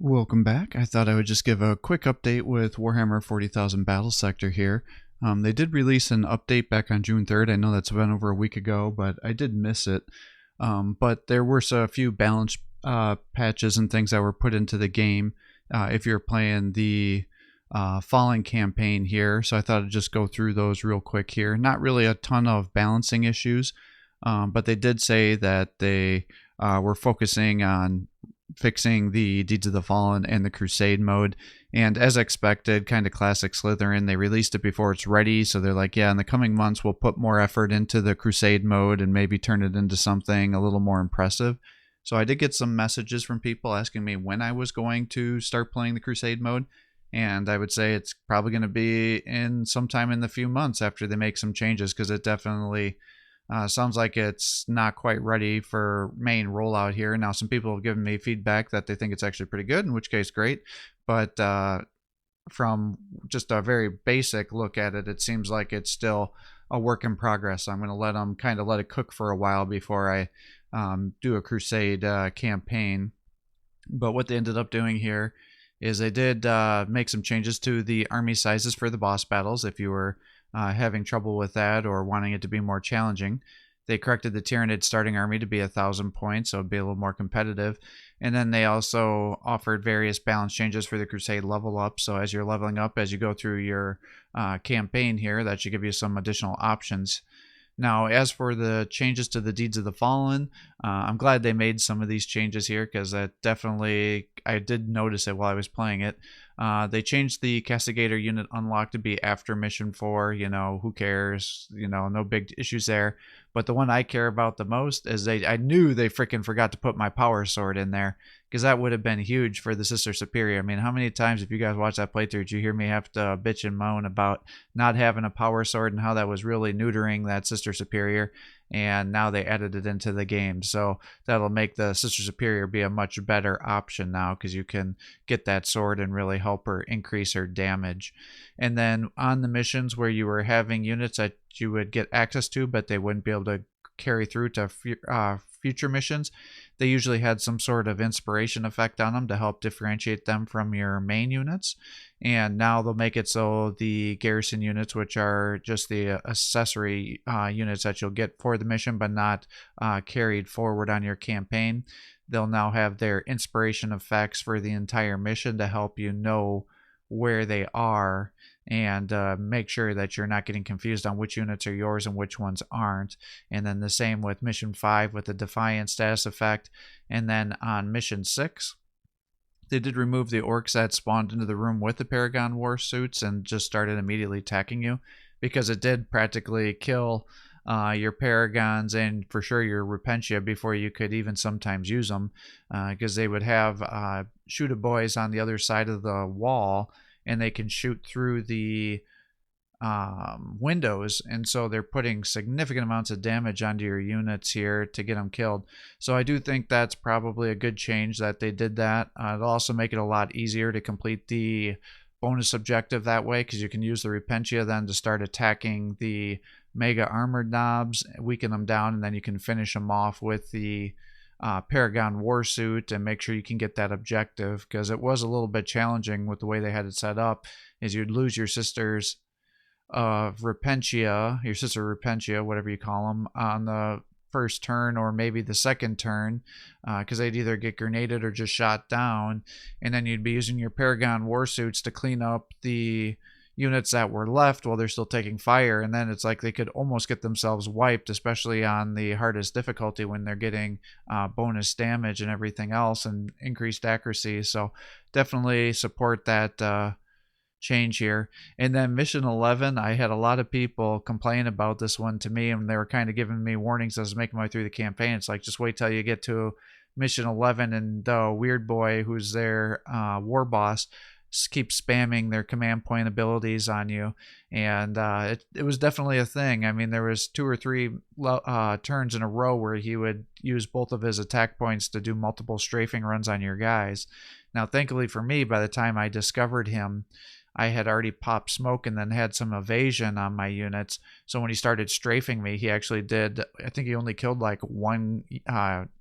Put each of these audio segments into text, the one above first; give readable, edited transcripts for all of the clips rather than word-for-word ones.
Welcome back. I thought I would just give a quick update with Warhammer 40,000 Battlesector here. They did release an update back on June 3rd. I know that's been over a week ago, but I did miss it. But there were a few balance patches and things that were put into the game if you're playing the Fallen campaign here. So I thought I'd just go through those real quick here. Not really a ton of balancing issues, but they did say that they were focusing on fixing the Deeds of the Fallen and the Crusade mode. And as expected, kind of classic Slytherin, they released it before it's ready. So they're like, yeah, in the coming months, we'll put more effort into the Crusade mode and maybe turn it into something a little more impressive. So I did get some messages from people asking me when I was going to start playing the Crusade mode. And I would say it's probably going to be in sometime in the few months after they make some changes, because it definitely sounds like it's not quite ready for main rollout here. Now, some people have given me feedback that they think it's actually pretty good, in which case, great. But from just a very basic look at it, it seems like it's still a work in progress. So I'm going to let them kind of let it cook for a while before I do a Crusade campaign. But what they ended up doing here is they did make some changes to the army sizes for the boss battles. If you were having trouble with that or wanting it to be more challenging, they corrected the Tyranid starting army to be 1,000 points, so it'd be a little more competitive. And then they also offered various balance changes for the Crusade level up. So as you're leveling up, as you go through your campaign here, that should give you some additional options. Now, as for the changes to the Deeds of the Fallen, I'm glad they made some of these changes here, because that definitely, I did notice it while I was playing it. They changed the Castigator unit unlock to be after mission 4. Who cares? No big issues there. But the one I care about the most is I knew they freaking forgot to put my power sword in there, because that would have been huge for the Sister Superior. I mean, how many times, if you guys watch that playthrough, did you hear me have to bitch and moan about not having a power sword and how that was really neutering that Sister Superior? And now they added it into the game, so that'll make the Sister Superior be a much better option now, because you can get that sword and really help her increase her damage. And then on the missions where you were having units that you would get access to but they wouldn't be able to carry through to future missions, they usually had some sort of inspiration effect on them to help differentiate them from your main units. And now they'll make it so the garrison units, which are just the accessory units that you'll get for the mission but not carried forward on your campaign, they'll now have their inspiration effects for the entire mission to help you know where they are and make sure that you're not getting confused on which units are yours and which ones aren't. And then the same with mission 5 with the Defiant status effect. And then on mission 6, they did remove the orcs that spawned into the room with the Paragon War suits and just started immediately attacking you, because it did practically kill your Paragons and for sure your Repentia before you could even sometimes use them, because they would have shoot-a-boys on the other side of the wall, and they can shoot through the windows, and so they're putting significant amounts of damage onto your units here to get them killed. So I do think that's probably a good change that they did that. It'll also make it a lot easier to complete the bonus objective that way, because you can use the Repentia then to start attacking the mega armored knobs, weaken them down, and then you can finish them off with the Paragon Warsuit and make sure you can get that objective, because it was a little bit challenging with the way they had it set up. Is you'd lose your sisters of Repentia, your sister Repentia, whatever you call them, on the first turn or maybe the second turn, because they'd either get grenaded or just shot down, and then you'd be using your Paragon Warsuits to clean up the units that were left while they're still taking fire, and then it's like they could almost get themselves wiped, especially on the hardest difficulty when they're getting bonus damage and everything else and increased accuracy. So definitely support that change here. And then mission 11, I had a lot of people complain about this one to me, and they were kind of giving me warnings as I was making my way through the campaign. It's like, just wait till you get to mission 11 and the weird boy who's their war boss keep spamming their command point abilities on you. And it was definitely a thing. I mean, there was 2 or 3 turns in a row where he would use both of his attack points to do multiple strafing runs on your guys. Now, thankfully for me, by the time I discovered him, I had already popped smoke and then had some evasion on my units. So when he started strafing me, he actually did, I think he only killed like one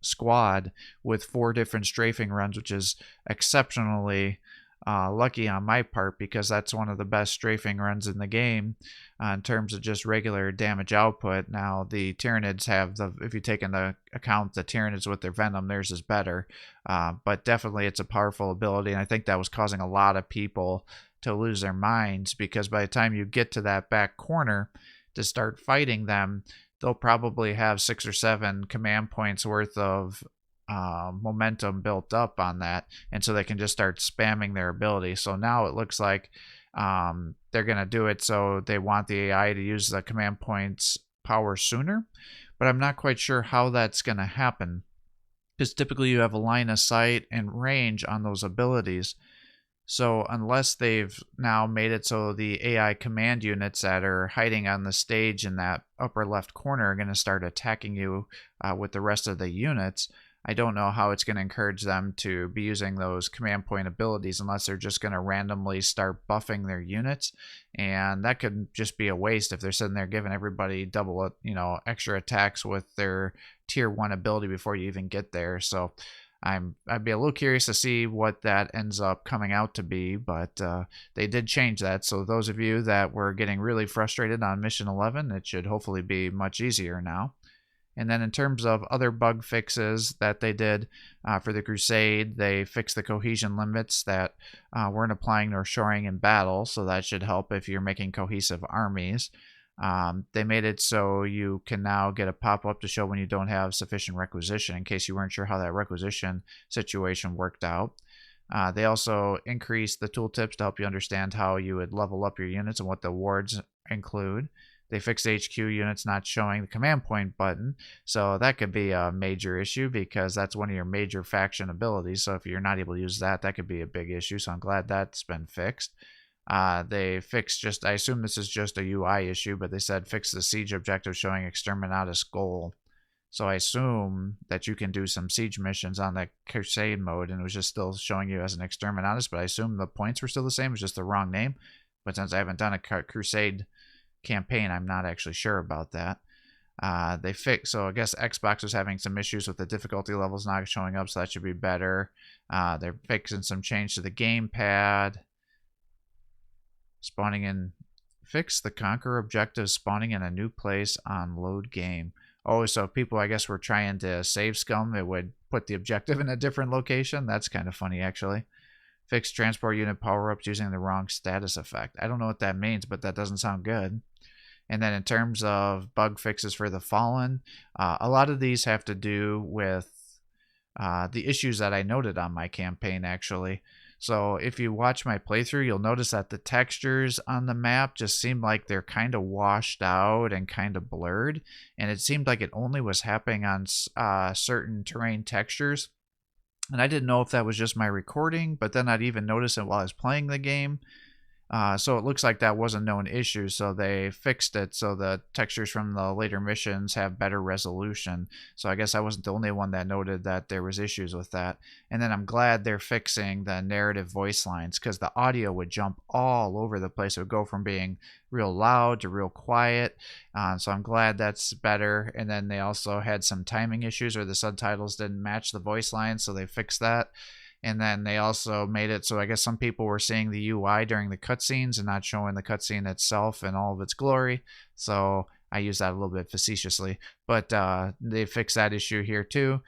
squad with 4 different strafing runs, which is exceptionally lucky on my part, because that's one of the best strafing runs in the game in terms of just regular damage output. Now the Tyranids have if you take into account the Tyranids with their venom, theirs is better, but definitely it's a powerful ability, and I think that was causing a lot of people to lose their minds, because by the time you get to that back corner to start fighting them, they'll probably have 6 or 7 command points worth of momentum built up on that, and so they can just start spamming their ability. So now it looks like they're going to do it so they want the AI to use the command points power sooner, but I'm not quite sure how that's going to happen, because typically you have a line of sight and range on those abilities. So unless they've now made it so the AI command units that are hiding on the stage in that upper left corner are going to start attacking you with the rest of the units, I don't know how it's going to encourage them to be using those command point abilities, unless they're just going to randomly start buffing their units, and that could just be a waste if they're sitting there giving everybody double, extra attacks with their tier 1 ability before you even get there. So I'd be a little curious to see what that ends up coming out to be, but they did change that. So those of you that were getting really frustrated on Mission 11, it should hopefully be much easier now. And then in terms of other bug fixes that they did for the Crusade, they fixed the cohesion limits that weren't applying nor shoring in battle, so that should help if you're making cohesive armies. They made it so you can now get a pop-up to show when you don't have sufficient requisition, in case you weren't sure how that requisition situation worked out. They also increased the tooltips to help you understand how you would level up your units and what the wards include. They fixed HQ units not showing the command point button, so that could be a major issue, because that's one of your major faction abilities. So if you're not able to use that, that could be a big issue. So I'm glad that's been fixed. They fixed I assume this is just a UI issue, but they said fix the siege objective showing Exterminatus goal. So I assume that you can do some siege missions on the Crusade mode, and it was just still showing you as an Exterminatus, but I assume the points were still the same. It was just the wrong name. But since I haven't done a Crusade campaign, I'm not actually sure about that. They fixed, so I guess Xbox was having some issues with the difficulty levels not showing up, so that should be better. They're fixing some change to the gamepad. Spawning in, fix the Conquer objective spawning in a new place on load game. Oh, so if people, I guess, were trying to save scum, it would put the objective in a different location. That's kind of funny, actually. Fix transport unit power-ups using the wrong status effect. I don't know what that means, but that doesn't sound good. And then in terms of bug fixes for the Fallen, a lot of these have to do with the issues that I noted on my campaign, actually. So if you watch my playthrough, you'll notice that the textures on the map just seem like they're kind of washed out and kind of blurred. And it seemed like it only was happening on certain terrain textures. And I didn't know if that was just my recording, but then I'd even notice it while I was playing the game. So it looks like that was a known issue, so they fixed it so the textures from the later missions have better resolution. So I guess I wasn't the only one that noted that there was issues with that. And then I'm glad they're fixing the narrative voice lines, because the audio would jump all over the place. It would go from being real loud to real quiet. So I'm glad that's better. And then they also had some timing issues where the subtitles didn't match the voice lines, so they fixed that. And then they also made it so I guess some people were seeing the UI during the cutscenes and not showing the cutscene itself in all of its glory. So I use that a little bit facetiously. But they fixed that issue here too.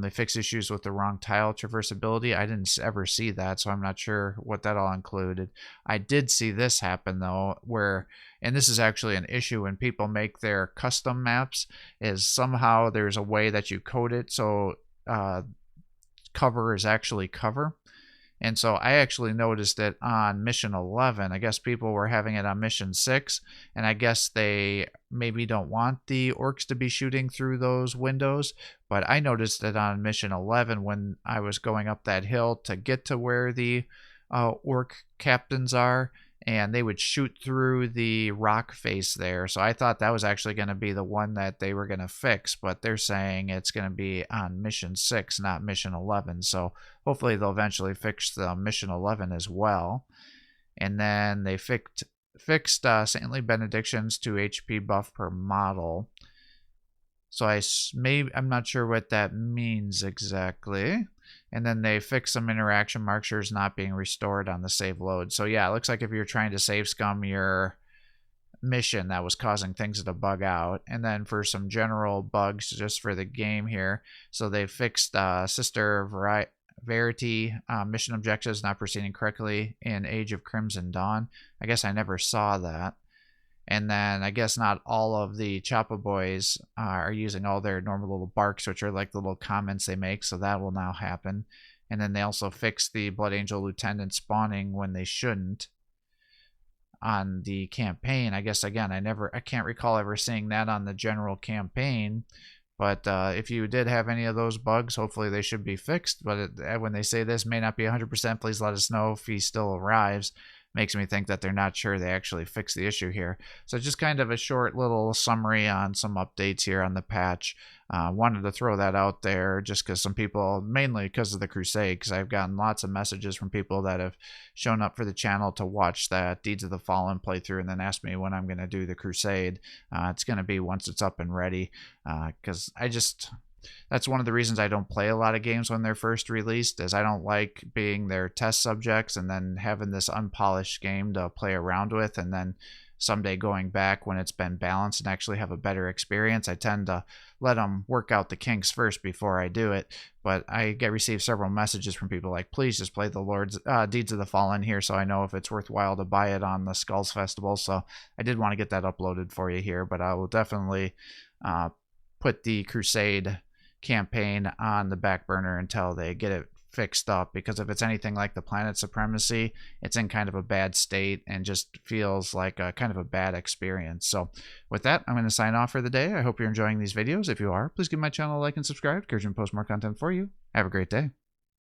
They fixed issues with the wrong tile traversability. I didn't ever see that, so I'm not sure what that all included. I did see this happen though, where, and this is actually an issue when people make their custom maps, is somehow there's a way that you code it so cover is actually cover. And so I actually noticed it on mission 11. I guess people were having it on mission 6, and I guess they maybe don't want the orcs to be shooting through those windows, but I noticed it on mission 11 when I was going up that hill to get to where the orc captains are, and they would shoot through the rock face there. So I thought that was actually going to be the one that they were going to fix, but they're saying it's going to be on mission 6, not mission 11. So hopefully they'll eventually fix the mission 11 as well. and then they fixed saintly benedictions to HP buff per model. So I'm not sure what that means exactly. And then they fixed some interaction markers not being restored on the save load. So yeah, it looks like if you're trying to save scum your mission, that was causing things to bug out. And then for some general bugs just for the game here, so they fixed Sister Verity mission objectives not proceeding correctly in Age of Crimson Dawn. I guess I never saw that. And then I guess not all of the Choppa boys are using all their normal little barks, which are like the little comments they make, so that will now happen. And then they also fixed the Blood Angel Lieutenant spawning when they shouldn't on the campaign. I guess, again, I can't recall ever seeing that on the general campaign. But if you did have any of those bugs, hopefully they should be fixed. But when they say this may not be 100%, please let us know if he still arrives. Makes me think that they're not sure they actually fixed the issue here. So just kind of a short little summary on some updates here on the patch. Wanted to throw that out there just because some people, mainly because of the Crusade, because I've gotten lots of messages from people that have shown up for the channel to watch that Deeds of the Fallen playthrough and then ask me when I'm going to do the Crusade. It's going to be once it's up and ready, because that's one of the reasons I don't play a lot of games when they're first released, is I don't like being their test subjects and then having this unpolished game to play around with, and then someday going back when it's been balanced and actually have a better experience. I tend to let them work out the kinks first before I do it. But I received several messages from people like, please just play the Lord's Deeds of the Fallen here so I know if it's worthwhile to buy it on the Skulls Festival. So I did want to get that uploaded for you here, but I will definitely put the Crusade campaign on the back burner until they get it fixed up, because if it's anything like the Planet Supremacy, it's in kind of a bad state and just feels like a kind of a bad experience. So with that, I'm going to sign off for the day. I hope you're enjoying these videos. If you are, please give my channel a like and subscribe. Encourage me to post more content for you. Have a great day.